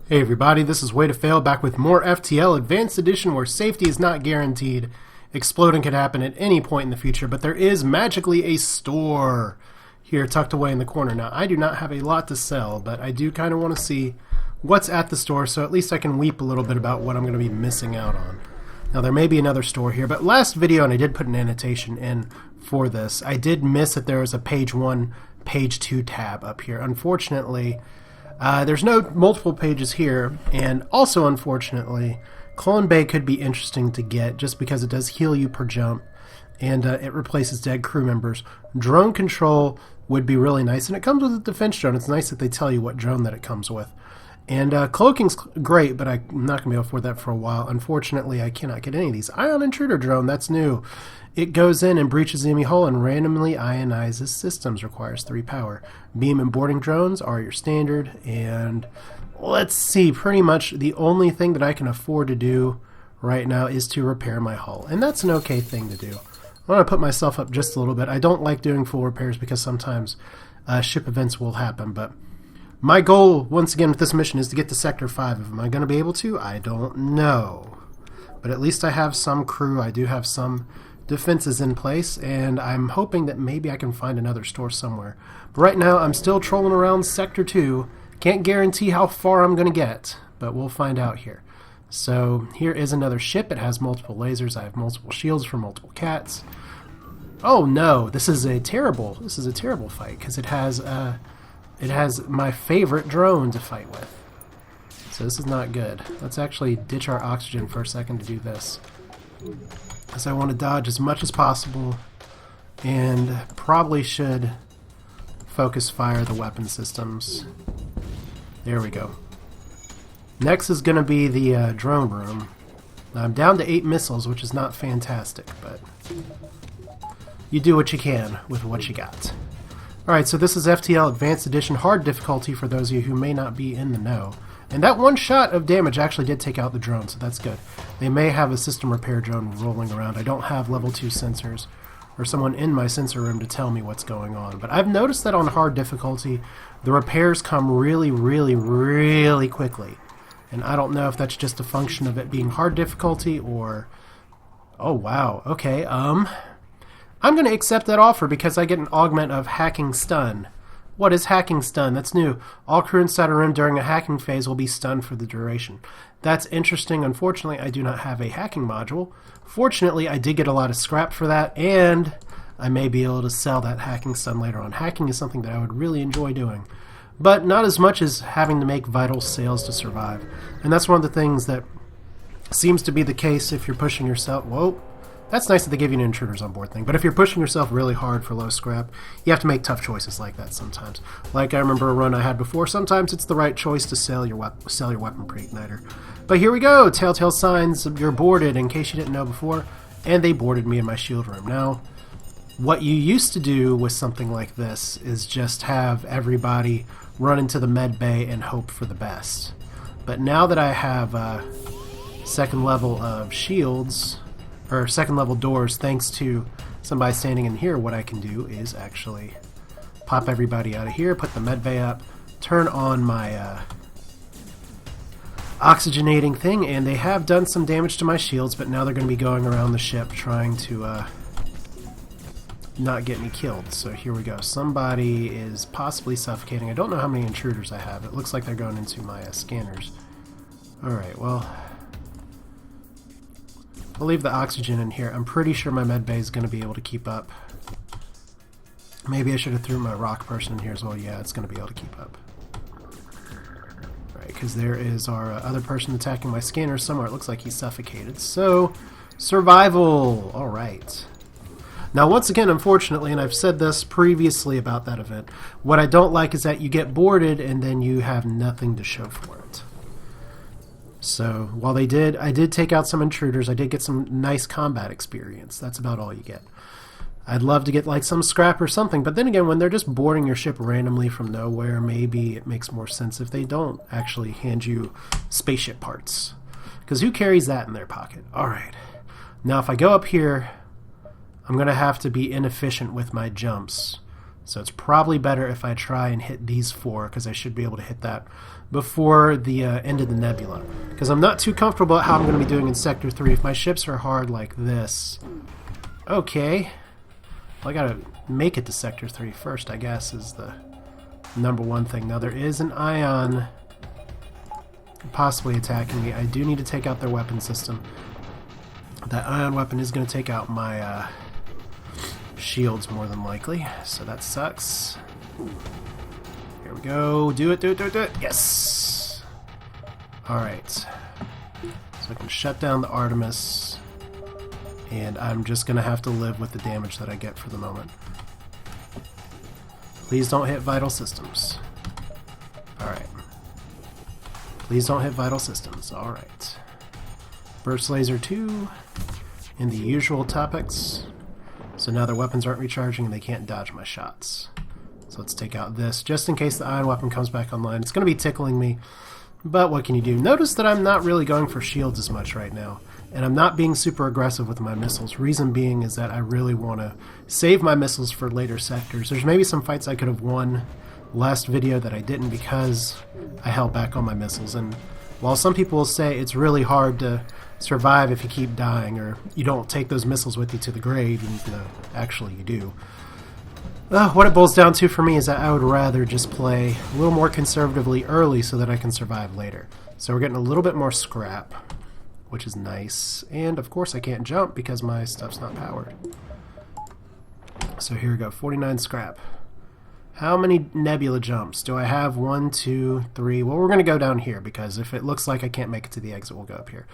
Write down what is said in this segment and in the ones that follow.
Hey everybody, this is Way to Fail back with more FTL Advanced Edition where safety is not guaranteed. Exploding could happen at any point in the future, but there is magically a store here tucked away in the corner. Now, I do not have a lot to sell, but I do kind of want to see what's at the store, so at least I can weep a little bit about what I'm going to be missing out on. Now, there may be another store here, but last video, and I did put an annotation in for this, I did miss that there was a page 1, page 2 tab up here. Unfortunately, there's no multiple pages here, and also unfortunately, Clone Bay could be interesting to get just because it does heal you per jump, and it replaces dead crew members. Drone control would be really nice, and it comes with a defense drone. It's nice that they tell you what drone that it comes with. And cloaking's great, but I'm not going to be able to afford that for a while. Unfortunately, I cannot get any of these. Ion Intruder Drone, that's new. It goes in and breaches the enemy hull and randomly ionizes systems. Requires 3 power. Beam and boarding drones are your standard. And let's see, pretty much the only thing that I can afford to do right now is to repair my hull. And that's an okay thing to do. I want to put myself up just a little bit. I don't like doing full repairs because sometimes ship events will happen, but my goal, once again, with this mission is to get to Sector 5. Am I going to be able to? I don't know. But at least I have some crew. I do have some defenses in place, and I'm hoping that maybe I can find another store somewhere. But right now, I'm still trolling around Sector 2. Can't guarantee how far I'm going to get, but we'll find out here. So here is another ship. It has multiple lasers. I have multiple shields for multiple cats. Oh no, this is a terrible fight because it has my favorite drone to fight with. So this is not good. Let's actually ditch our oxygen for a second to do this, because I want to dodge as much as possible and probably should focus fire the weapon systems. There we go. Next is going to be the drone room. I'm down to 8 missiles, which is not fantastic, but you do what you can with what you got. Alright, so this is FTL Advanced Edition Hard Difficulty for those of you who may not be in the know. And that one shot of damage actually did take out the drone, so that's good. They may have a system repair drone rolling around. I don't have level 2 sensors or someone in my sensor room to tell me what's going on. But I've noticed that on hard difficulty, the repairs come really, really, really quickly. And I don't know if that's just a function of it being hard difficulty or... Oh, wow. Okay, I'm going to accept that offer because I get an augment of Hacking Stun. What is Hacking Stun? That's new. All crew inside a room during a hacking phase will be stunned for the duration. That's interesting. Unfortunately, I do not have a hacking module. Fortunately, I did get a lot of scrap for that, and I may be able to sell that Hacking Stun later on. Hacking is something that I would really enjoy doing, but not as much as having to make vital sales to survive. And that's one of the things that seems to be the case if you're pushing yourself. Whoa. That's nice that they give you an intruders on board thing, but if you're pushing yourself really hard for low scrap, you have to make tough choices like that sometimes. Like I remember a run I had before, sometimes it's the right choice to sell your weapon pre-igniter. But here we go, telltale signs you're boarded, in case you didn't know before, and they boarded me in my shield room. Now, what you used to do with something like this is just have everybody run into the med bay and hope for the best. But now that I have second level of shields, or second level doors, thanks to somebody standing in here, what I can do is actually pop everybody out of here, put the med bay up, turn on my oxygenating thing, and they have done some damage to my shields, but now they're going to be going around the ship trying to not get me killed. So here we go. Somebody is possibly suffocating. I don't know how many intruders I have. It looks like they're going into my scanners. Alright, well, I'll leave the oxygen in here. I'm pretty sure my med bay is going to be able to keep up. Maybe I should have threw my rock person in here as well. Yeah, it's going to be able to keep up. Alright, because there is our other person attacking my scanner somewhere. It looks like he's suffocated. So, survival! Alright. Now, once again, unfortunately, and I've said this previously about that event, what I don't like is that you get boarded and then you have nothing to show for it. So, while I did take out some intruders, I did get some nice combat experience. That's about all you get. I'd love to get like some scrap or something, but then again, when they're just boarding your ship randomly from nowhere, maybe it makes more sense if they don't actually hand you spaceship parts. Because who carries that in their pocket? Alright. Now, if I go up here, I'm going to have to be inefficient with my jumps. So it's probably better if I try and hit these 4, because I should be able to hit that before the end of the nebula. Because I'm not too comfortable at how I'm going to be doing in Sector 3 if my ships are hard like this. Okay. Well, I got to make it to Sector 3 first, I guess, is the number one thing. Now, there is an ion possibly attacking me. I do need to take out their weapon system. That ion weapon is going to take out my shields more than likely, so that sucks. Here we go. Do it, do it, do it, do it. Yes! Alright. So I can shut down the Artemis, and I'm just going to have to live with the damage that I get for the moment. Please don't hit vital systems. Alright. Please don't hit vital systems. Alright. Burst Laser 2, and the usual topics. So now their weapons aren't recharging and they can't dodge my shots. So let's take out this, just in case the ion weapon comes back online. It's going to be tickling me, but what can you do? Notice that I'm not really going for shields as much right now, and I'm not being super aggressive with my missiles. Reason being is that I really want to save my missiles for later sectors. There's maybe some fights I could have won last video that I didn't because I held back on my missiles. And while some people will say it's really hard to survive if you keep dying, or you don't take those missiles with you to the grave, even though actually you do. What it boils down to for me is that I would rather just play a little more conservatively early so that I can survive later. So we're getting a little bit more scrap, which is nice. And of course I can't jump because my stuff's not powered. So here we go, 49 scrap. How many nebula jumps? Do I have? 1, 2, 3. Well, we're going to go down here because if it looks like I can't make it to the exit, we'll go up here.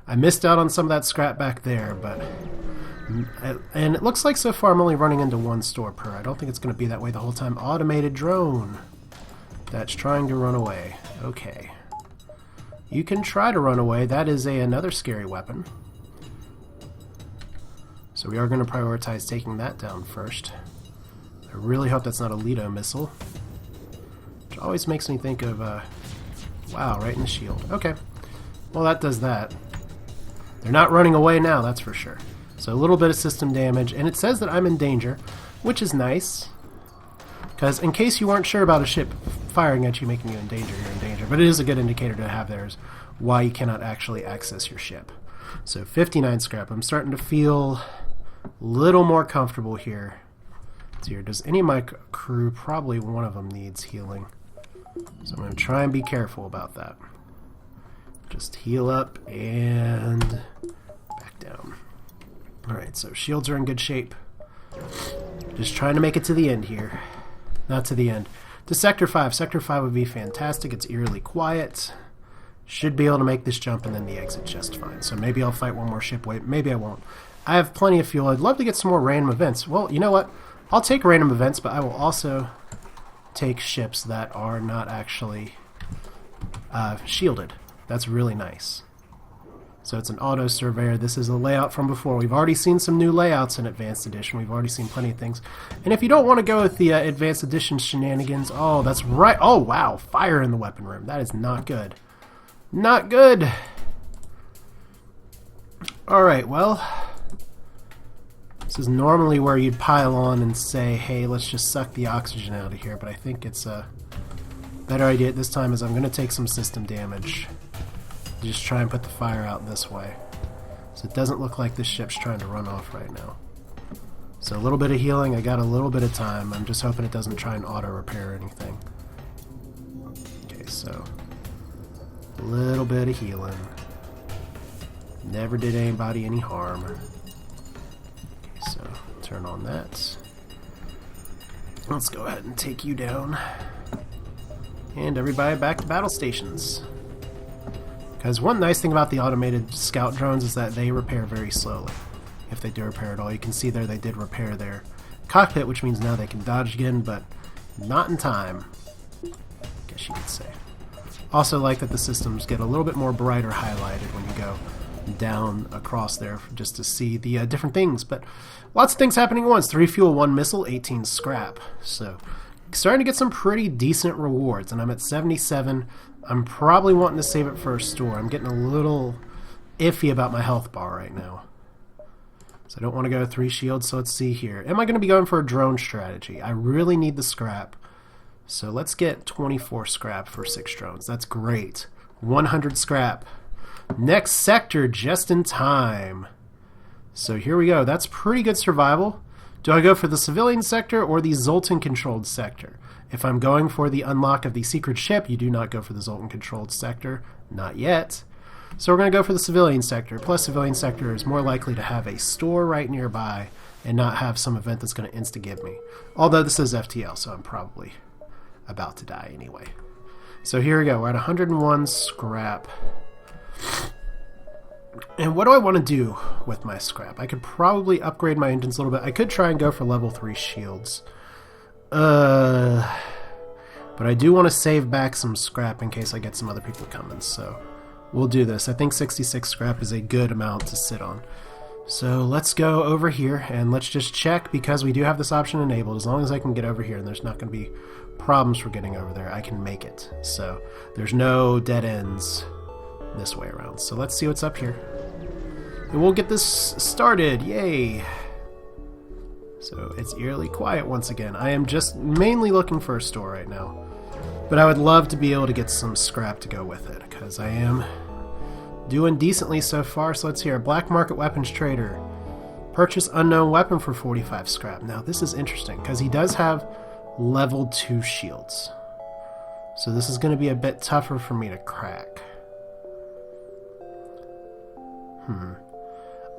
I missed out on some of that scrap back there, but... And it looks like so far I'm only running into 1 store per. I don't think it's going to be that way the whole time. Automated drone. That's trying to run away. Okay. You can try to run away. That is another scary weapon. So we are going to prioritize taking that down first. I really hope that's not a Leto missile. Which always makes me think of, wow, right in the shield. Okay. Well, that does that. They're not running away now, that's for sure. So a little bit of system damage, and it says that I'm in danger, which is nice. Because in case you weren't sure about a ship firing at you, making you in danger, you're in danger. But it is a good indicator to have there is why you cannot actually access your ship. So 59 scrap. I'm starting to feel a little more comfortable here. Here, does any of my crew, probably one of them needs healing. So I'm going to try and be careful about that. Just heal up and back down. Alright, so shields are in good shape. Just trying to make it to the end here. Not to the end. To Sector 5. Sector 5 would be fantastic. It's eerily quiet. Should be able to make this jump and then the exit just fine. So maybe I'll fight one more ship wave. Maybe I won't. I have plenty of fuel. I'd love to get some more random events. Well, you know what? I'll take random events, but I will also take ships that are not actually shielded. That's really nice. So it's an auto surveyor. This is a layout from before. We've already seen some new layouts in Advanced Edition. We've already seen plenty of things. And if you don't want to go with the Advanced Edition shenanigans, oh, that's right. Oh, wow. Fire in the weapon room. That is not good. Not good. Alright, well... This is normally where you'd pile on and say, hey, let's just suck the oxygen out of here, but I think it's a better idea at this time is I'm going to take some system damage. Just try and put the fire out this way. So it doesn't look like this ship's trying to run off right now. So a little bit of healing, I got a little bit of time. I'm just hoping it doesn't try and auto-repair anything. Okay, so a little bit of healing. Never did anybody any harm. So, turn on that. Let's go ahead and take you down. And everybody back to battle stations. Because one nice thing about the automated scout drones is that they repair very slowly. If they do repair at all. You can see there they did repair their cockpit, which means now they can dodge again, but not in time. I guess you could say. Also like that the systems get a little bit more brighter highlighted when you go down across there just to see the different things, but lots of things happening at once. 3 fuel, 1 missile, 18 scrap. So starting to get some pretty decent rewards, and I'm at 77. I'm probably wanting to save it for a store. I'm getting a little iffy about my health bar right now. So I don't want to go 3 shields, so let's see here. Am I going to be going for a drone strategy? I really need the scrap. So let's get 24 scrap for 6 drones. That's great. 100 scrap. Next sector, just in time. So here we go. That's pretty good survival. Do I go for the civilian sector or the Zoltan-controlled sector? If I'm going for the unlock of the secret ship, you do not go for the Zoltan-controlled sector. Not yet. So we're going to go for the civilian sector. Plus, civilian sector is more likely to have a store right nearby and not have some event that's going to insta-give me. Although this is FTL, so I'm probably about to die anyway. So here we go. We're at 101 scrap. And what do I want to do with my scrap? I could probably upgrade my engines a little bit. I could try and go for level 3 shields. But I do want to save back some scrap in case I get some other people coming, so we'll do this. I think 66 scrap is a good amount to sit on. So let's go over here and let's just check, because we do have this option enabled. As long as I can get over here and there's not going to be problems for getting over there, I can make it. So there's no dead ends this way around. So let's see what's up here. And we'll get this started. Yay! So it's eerily quiet once again. I am just mainly looking for a store right now. But I would love to be able to get some scrap to go with it, because I am doing decently so far. So let's hear. Black market weapons trader. Purchase unknown weapon for 45 scrap. Now this is interesting, because he does have level 2 shields. So this is going to be a bit tougher for me to crack.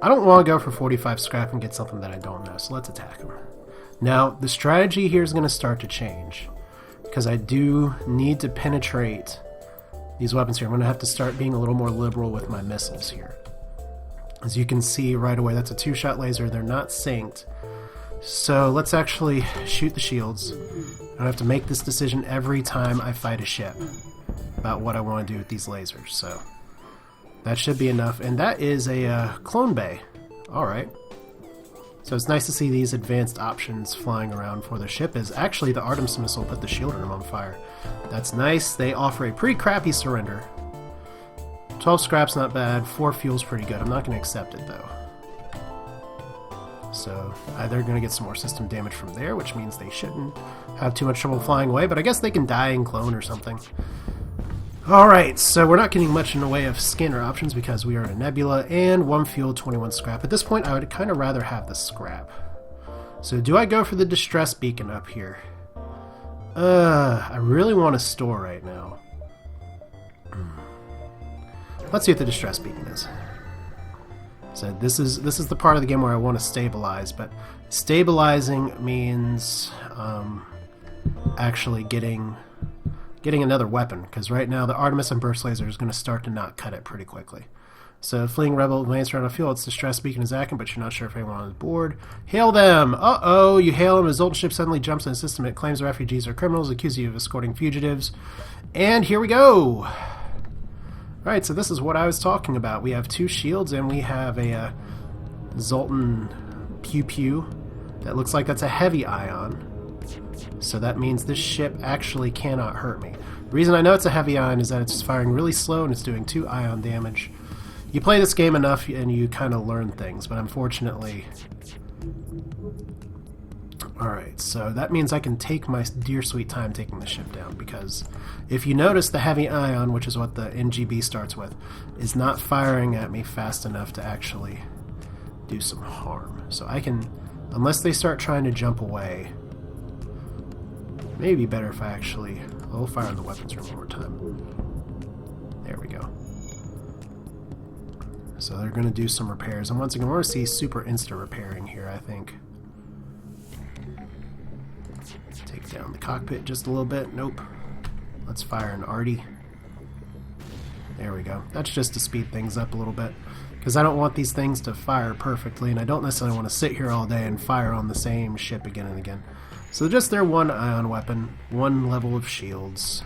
I don't want to go for 45 scrap and get something that I don't know, so let's attack him. Now, the strategy here is going to start to change, because I do need to penetrate these weapons here. I'm going to have to start being a little more liberal with my missiles here. As you can see right away, that's a 2-shot laser. They're not synced. So let's actually shoot the shields. I have to make this decision every time I fight a ship about what I want to do with these lasers, so that should be enough. And that is a clone bay. Alright. So it's nice to see these advanced options flying around for the ship. Is actually the Artemis missile put the shield arm on fire. That's nice. They offer a pretty crappy surrender. 12 scrap's not bad. 4 fuel's pretty good. I'm not going to accept it though. So they're going to get some more system damage from there, which means they shouldn't have too much trouble flying away. But I guess they can die and clone or something. Alright, so we're not getting much in the way of scanner options because we are in a nebula, and 1 fuel, 21 scrap. At this point, I would kind of rather have the scrap. So do I go for the distress beacon up here? I really want a store right now. Let's see what the distress beacon is. So this is the part of the game where I want to stabilize, but stabilizing means actually getting another weapon, because right now the Artemis and Burst Laser is going to start to not cut it pretty quickly. So fleeing rebel advanced around a field, its distress beacon is acting, but you're not sure if anyone on board. Hail them! Uh-oh! You hail them, a Zoltan ship suddenly jumps in the system. It claims the refugees are criminals, accusing you of escorting fugitives. And here we go! Alright, so this is what I was talking about. We have 2 shields, and we have a Zoltan pew-pew that looks like that's a heavy ion. So that means this ship actually cannot hurt me. The reason I know it's a heavy ion is that it's firing really slow and it's doing 2 ion damage. You play this game enough and you kind of learn things, but unfortunately... Alright, so that means I can take my dear sweet time taking the ship down, because if you notice, the heavy ion, which is what the NGB starts with, is not firing at me fast enough to actually do some harm. So I can, unless they start trying to jump away... Maybe better if I actually... I'll fire on the weapons room one more time. There we go. So they're going to do some repairs. And once again, we're going to see super insta repairing here, I think. Take down the cockpit just a little bit. Nope. Let's fire an arty. There we go. That's just to speed things up a little bit, because I don't want these things to fire perfectly, and I don't necessarily want to sit here all day and fire on the same ship again and again. So just their 1 ion weapon, 1 level of shields.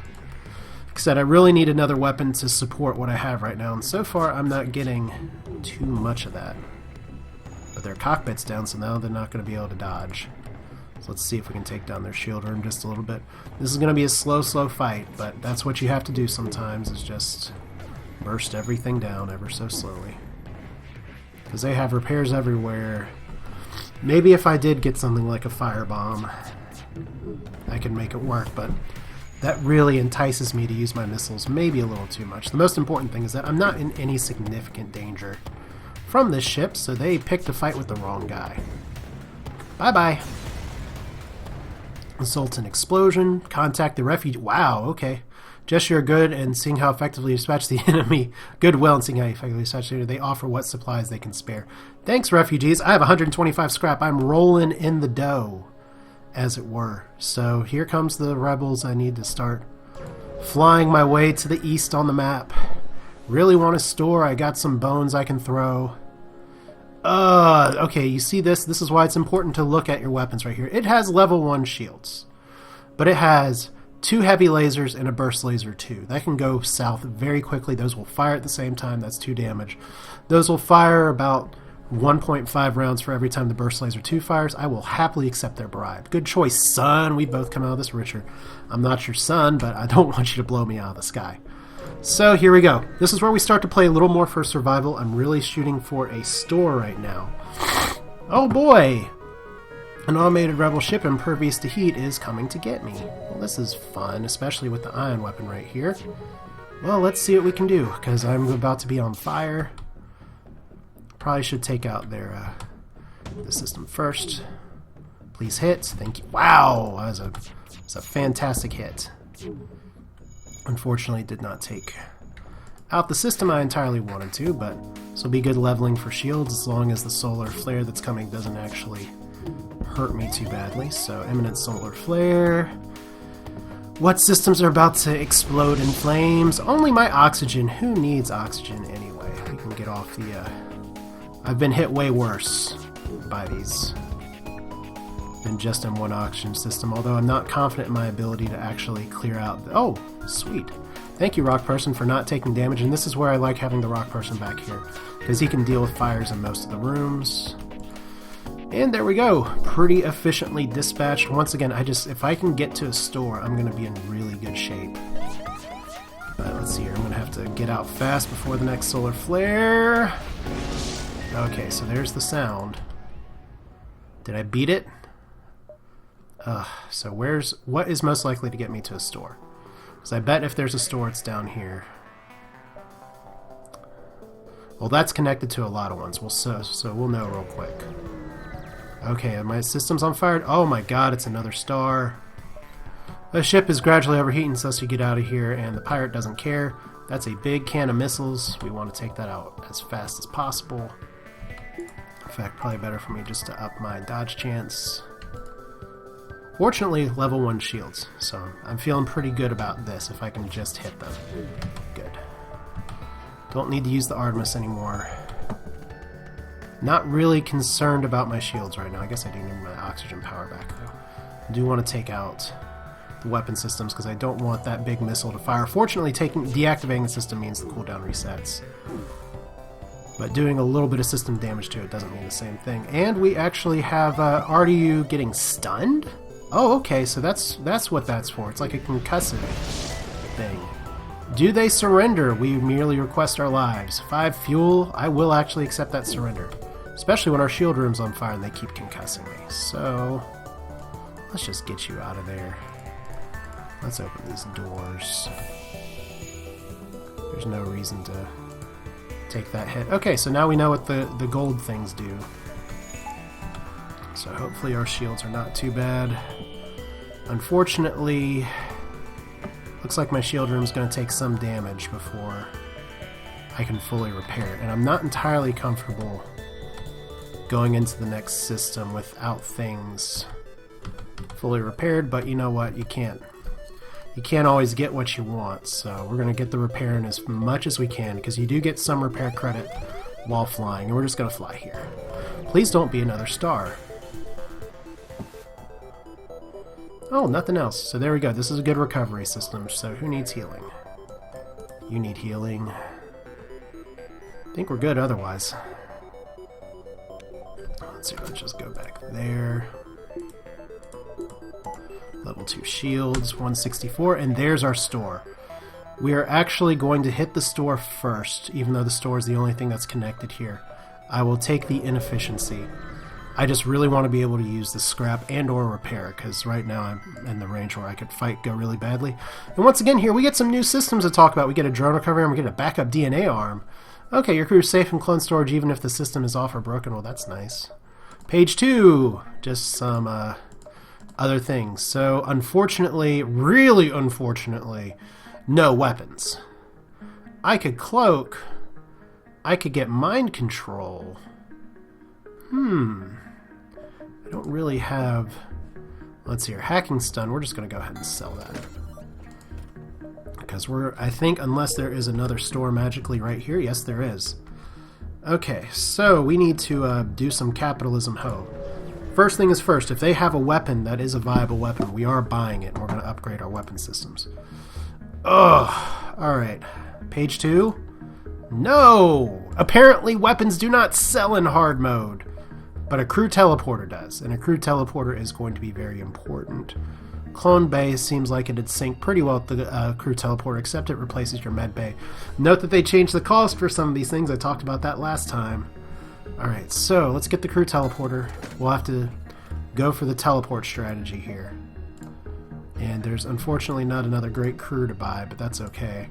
Like I said, I really need another weapon to support what I have right now, and so far I'm not getting too much of that. But their cockpit's down, so now they're not going to be able to dodge. So let's see if we can take down their shield room just a little bit. This is going to be a slow fight, but that's what you have to do sometimes, is just burst everything down ever so slowly. because they have repairs everywhere. Maybe if I did get something like a firebomb, I could make it work, but that really entices me to use my missiles maybe a little too much. The most important thing is that I'm not in any significant danger from this ship, so they picked a fight with the wrong guy. Bye-bye. Assault and explosion. Contact the refugee. Wow, okay. Gesture good and seeing how effectively you dispatch the enemy. Goodwill and seeing how you effectively dispatch the enemy. They offer what supplies they can spare. Thanks, refugees. I have 125 scrap. I'm rolling in the dough, as it were. So here comes the rebels. I need to start flying my way to the east on the map. Really want to store. I got some bones I can throw. Okay, you see this? This is why it's important to look at your weapons right here. It has level 1 shields, but it has 2 heavy lasers and a burst laser 2. That can go south very quickly. Those will fire at the same time. That's 2 damage. Those will fire about 1.5 rounds for every time the burst laser 2 fires. I will happily accept their bribe. Good choice, son. We both come out of this richer. I'm not your son, but I don't want you to blow me out of the sky. So here we go. This is where we start to play a little more for survival. I'm really shooting for a store right now. Oh boy! An automated rebel ship impervious to heat is coming to get me. Well, this is fun, especially with the ion weapon right here. Well, let's see what we can do, because I'm about to be on fire. Probably should take out their the system first. Please hit. Thank you. Wow! That was a fantastic hit. Unfortunately, did not take out the system I entirely wanted to, but this will be good leveling for shields as long as the solar flare that's coming doesn't actually hurt me too badly. So, imminent solar flare. What systems are about to explode in flames? Only my oxygen. Who needs oxygen anyway? We can get off the... I've been hit way worse by these than just in one oxygen system, although I'm not confident in my ability to actually clear out... Oh, sweet. Thank you, Rock Person, for not taking damage, and this is where I like having the Rock Person back here, because he can deal with fires in most of the rooms. And there we go. Pretty efficiently dispatched. Once again, if I can get to a store, I'm going to be in really good shape. But let's see here. I'm going to have to get out fast before the next solar flare. Okay, so there's the sound. Did I beat it? So what is most likely to get me to a store? Because I bet if there's a store, it's down here. Well, that's connected to a lot of ones. So we'll know real quick. Okay, my system's on fire. Oh my god, it's another star. The ship is gradually overheating, so you get out of here, and the pirate doesn't care. That's a big can of missiles. We want to take that out as fast as possible. In fact, probably better for me just to up my dodge chance. Fortunately, level 1 shields, so I'm feeling pretty good about this if I can just hit them. Good. Don't need to use the Artemis anymore. Not really concerned about my shields right now. I guess I do need my oxygen power back, though. I do want to take out the weapon systems because I don't want that big missile to fire. Fortunately, deactivating the system means the cooldown resets. But doing a little bit of system damage to it doesn't mean the same thing. And we actually have RDU getting stunned? Oh, okay, so that's what that's for. It's like a concussive thing. Do they surrender? We merely request our lives. 5 fuel. I will actually accept that surrender. Especially when our shield room's on fire and they keep concussing me. So, let's just get you out of there. Let's open these doors. There's no reason to take that hit. Okay, so now we know what the gold things do. So hopefully our shields are not too bad. Unfortunately, looks like my shield room is going to take some damage before I can fully repair it. And I'm not entirely comfortable going into the next system without things fully repaired, but you know what? You can't always get what you want, so we're going to get the repair in as much as we can, because you do get some repair credit while flying, and we're just going to fly here. Please don't be another star. Oh, nothing else. So there we go. This is a good recovery system. So who needs healing? You need healing. I think we're good otherwise. Let's see. Let's just go back there. Level 2 shields, 164, and there's our store. We are actually going to hit the store first, even though the store is the only thing that's connected here. I will take the inefficiency. I just really want to be able to use the scrap and or repair, because right now I'm in the range where I could fight go really badly. And once again here, we get some new systems to talk about. We get a drone recovery arm, we get a backup DNA arm. Okay, your crew is safe in clone storage even if the system is off or broken. Well, that's nice. Page 2, just some other things. So, unfortunately, really unfortunately, no weapons. I could cloak. I could get mind control. I don't really have... Let's see here. Hacking stun. We're just going to go ahead and sell that. Because I think, unless there is another store magically right here. Yes, there is. Okay, so we need to do some capitalism ho. First thing is first. If they have a weapon that is a viable weapon, we are buying it, and we're going to upgrade our weapon systems. Ugh. Alright. Page 2. No! Apparently weapons do not sell in hard mode. But a crew teleporter does, and a crew teleporter is going to be very important. Clone Bay seems like it'd sync pretty well with the crew teleporter, except it replaces your med bay. Note that they changed the cost for some of these things. I talked about that last time. Alright, so let's get the crew teleporter. We'll have to go for the teleport strategy here. And there's unfortunately not another great crew to buy, but that's okay.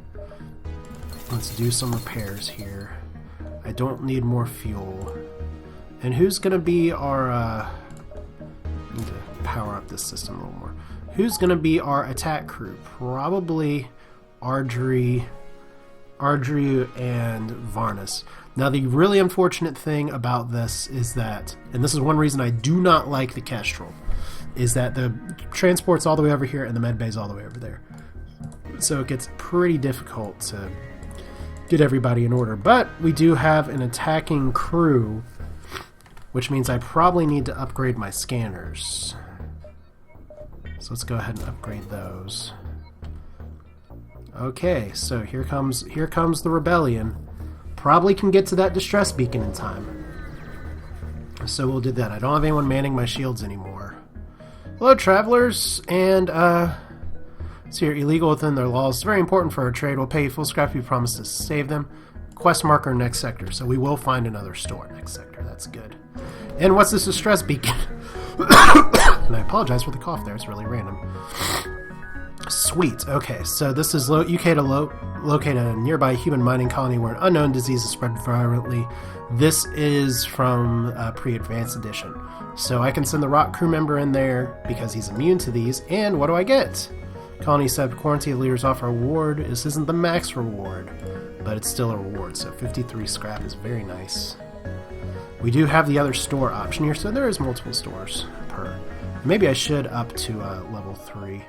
Let's do some repairs here. I don't need more fuel. And who's going to be our... need to power up this system a little more. Who's going to be our attack crew? Probably Ardry and Varnus. Now, the really unfortunate thing about this is that, and this is one reason I do not like the Kestrel, is that the transport's all the way over here and the med bay's all the way over there. So it gets pretty difficult to get everybody in order. But we do have an attacking crew, which means I probably need to upgrade my scanners. So let's go ahead and upgrade those. Okay, so here comes the rebellion. Probably can get to that distress beacon in time. So we'll do that. I don't have anyone manning my shields anymore. Hello, travelers, and so you're illegal within their laws. It's very important for our trade. We'll pay you full scrap if you promise to save them. Quest marker next sector, so we will find another store next sector. That's good. And what's this distress beacon? And I apologize for the cough there. It's really random. Sweet. Okay, so this is UK to locate a nearby human mining colony where an unknown disease is spread virulently. This is from pre-advanced edition. So I can send the rock crew member in there because he's immune to these. And what do I get? Colony set quarantine leaders offer a reward. This isn't the max reward, but it's still a reward. So 53 scrap is very nice. We do have the other store option here, so there is multiple stores per. Maybe I should up to level 3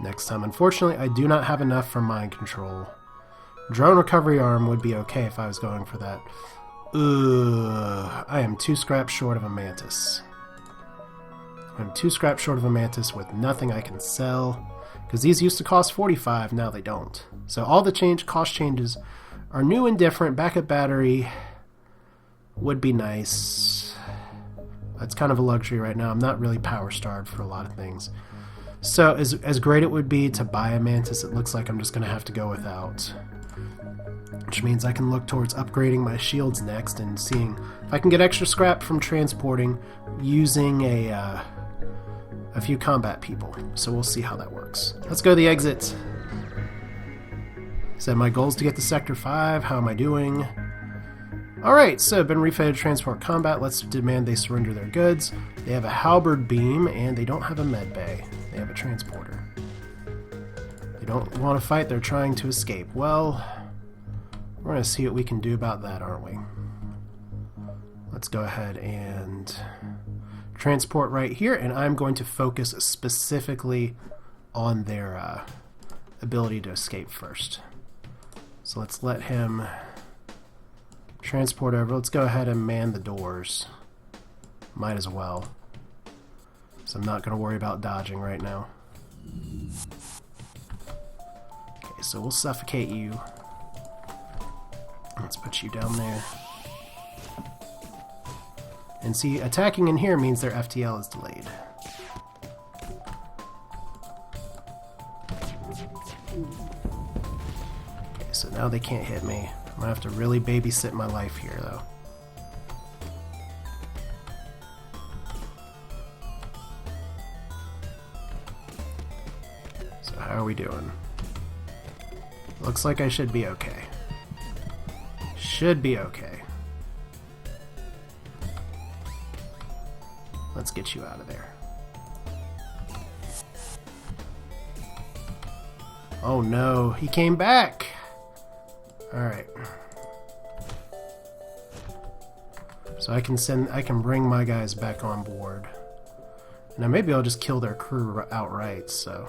next time. Unfortunately, I do not have enough for mind control. Drone recovery arm would be okay if I was going for that. Ugh, I am 2 scrap short of a mantis. I'm 2 scrap short of a mantis with nothing I can sell. Because these used to cost 45, now they don't. So all the cost changes are new and different. Backup battery would be nice. It's kind of a luxury right now. I'm not really power starved for a lot of things. So as great it would be to buy a mantis, it looks like I'm just going to have to go without. Which means I can look towards upgrading my shields next and seeing if I can get extra scrap from transporting using a few combat people. So we'll see how that works. Let's go to the exit. So my goal is to get to Sector 5. How am I doing? Alright, so been refitted transport combat. Let's demand they surrender their goods. They have a halberd beam, and they don't have a med bay. They have a transporter. They don't want to fight, they're trying to escape. Well, we're going to see what we can do about that, aren't we? Let's go ahead and transport right here, and I'm going to focus specifically on their ability to escape first. So let's let him transport over. Let's go ahead and man the doors. Might as well. So I'm not going to worry about dodging right now. Okay, so we'll suffocate you. Let's put you down there. And see, attacking in here means their FTL is delayed. Okay, so now they can't hit me. I'm gonna have to really babysit my life here, though. How are we doing? Looks like I should be okay. Should be okay. Let's get you out of there. Oh no, he came back! Alright. So I can bring my guys back on board. Now maybe I'll just kill their crew outright, so...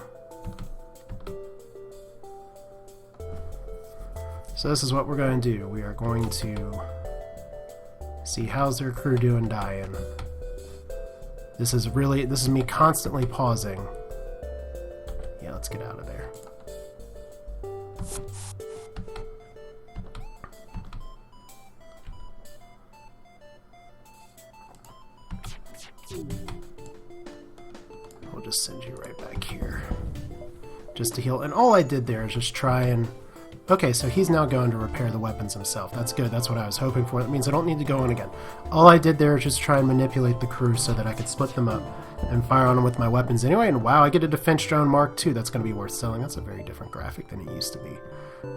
So this is what we're going to do. We are going to see how's their crew doing dying. This is me constantly pausing. Yeah, let's get out of there. We'll just send you right back here. Just to heal. And all I did there is just try and... Okay, so he's now going to repair the weapons himself. That's good. That's what I was hoping for. That means I don't need to go in again. All I did there is just try and manipulate the crew so that I could split them up and fire on them with my weapons anyway. And wow, I get a defense drone Mark II. That's going to be worth selling. That's a very different graphic than it used to be.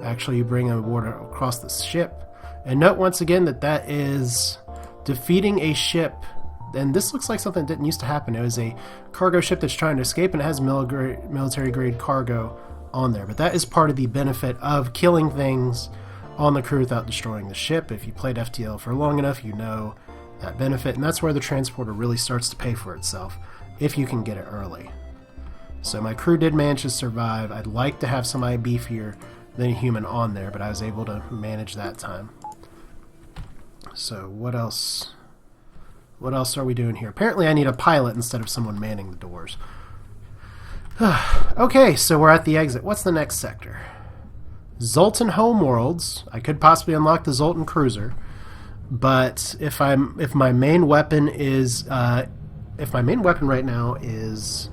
Actually, you bring a water across the ship. And note once again that that is defeating a ship. And this looks like something that didn't used to happen. It was a cargo ship that's trying to escape and it has military-grade cargo on there, but that is part of the benefit of killing things on the crew without destroying the ship. If you played FTL for long enough, you know that benefit, and that's where the transporter really starts to pay for itself, if you can get it early. So my crew did manage to survive. I'd like to have somebody beefier than a human on there, but I was able to manage that time. So what else? What else are we doing here? Apparently I need a pilot instead of someone manning the doors. Okay, so we're at the exit. What's the next sector? Zoltan Homeworlds. I could possibly unlock the Zoltan Cruiser, but if my main weapon right now is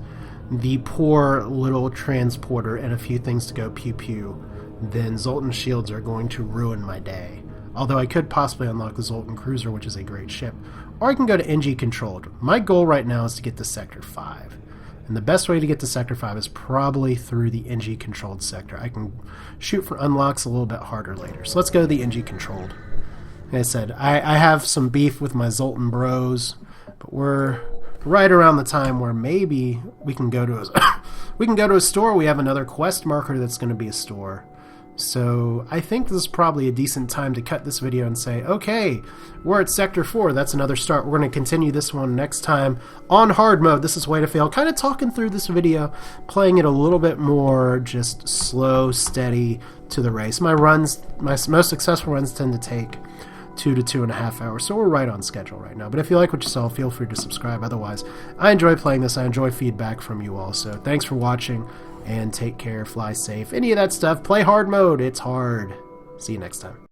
the poor little transporter and a few things to go pew pew, then Zoltan shields are going to ruin my day. Although I could possibly unlock the Zoltan Cruiser, which is a great ship, or I can go to NG controlled. My goal right now is to get to Sector 5. And the best way to get to Sector 5 is probably through the NG-controlled sector. I can shoot for unlocks a little bit harder later. So let's go to the NG-controlled. Like I said, I have some beef with my Zoltan bros, but we're right around the time where maybe we can go to a store. We have another quest marker that's going to be a store. So I think this is probably a decent time to cut this video and say, okay, we're at Sector 4. That's another start. We're going to continue this one next time on hard mode. This is Way to Fail. Kind of talking through this video, playing it a little bit more just slow, steady to the race. My most successful runs tend to take 2 to 2.5 hours, so we're right on schedule right now. But if you like what you saw, feel free to subscribe. Otherwise, I enjoy playing this. I enjoy feedback from you all. So thanks for watching. And take care, fly safe, any of that stuff. Play hard mode, it's hard. See you next time.